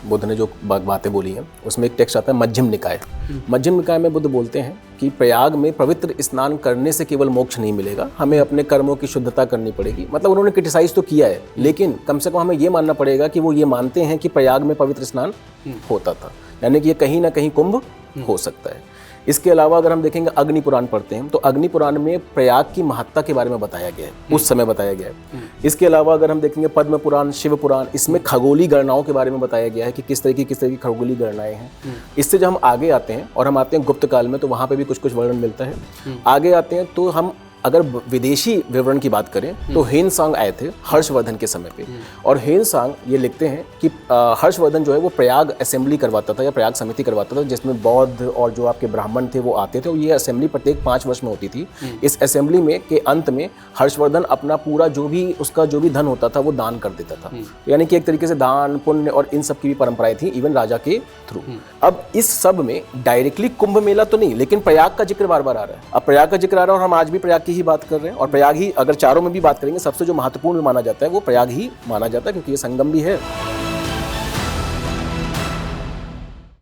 बुद्ध ने जो बातें बोली हैं उसमें एक टेक्स्ट आता है मध्यम निकाय। मध्यम निकाय में बुद्ध बोलते हैं कि प्रयाग में पवित्र स्नान करने से केवल मोक्ष नहीं मिलेगा, हमें अपने कर्मों की शुद्धता करनी पड़ेगी। मतलब उन्होंने क्रिटिसाइज तो किया है, लेकिन कम से कम हमें ये मानना पड़ेगा कि वो ये मानते हैं कि प्रयाग में पवित्र स्नान होता था, यानी कि ये कहीं ना कहीं कुंभ हो सकता है। इसके अलावा अगर हम देखेंगे अग्नि पुराण पढ़ते हैं तो अग्नि पुराण में प्रयाग की महत्ता के बारे में बताया गया है, उस समय बताया गया है। इसके अलावा अगर हम देखेंगे पद्म पुराण, शिव पुराण, इसमें खगोलीय गणनाओं के बारे में बताया गया है कि किस तरह की खगोलीय गणनाएं हैं। इससे जब हम आगे आते हैं और हम आते हैं गुप्त काल में तो वहाँ पे भी कुछ कुछ वर्णन मिलता है। आगे आते हैं तो हम अगर विदेशी विवरण की बात करें तो हेन सांग आए थे हर्षवर्धन के समय पे, और हेन सांग ये लिखते हैं कि हर्षवर्धन जो है वो प्रयाग असेंबली करवाता था या प्रयाग समिति करवाता था, जिसमें बौद्ध और जो आपके ब्राह्मण थे वो आते थे, और ये असेंबली प्रत्येक 5 वर्ष में होती थी। इस असेंबली में के अंत में हर्षवर्धन अपना पूरा जो भी धन होता था वो दान कर देता था, यानी कि एक तरीके से दान पुण्य और इन सब की भी परंपराएं थी, इवन राजा के थ्रू। अब इस सब में डायरेक्टली कुंभ मेला तो नहीं, लेकिन प्रयाग का जिक्र बार बार आ रहा है। अब प्रयाग का जिक्र आ रहा है और हम आज भी प्रयाग ही बात कर रहे हैं, और प्रयाग ही अगर चारों में भी बात करेंगे सबसे जो महत्वपूर्ण माना जाता है वो प्रयाग ही माना जाता है, क्योंकि ये संगम भी है।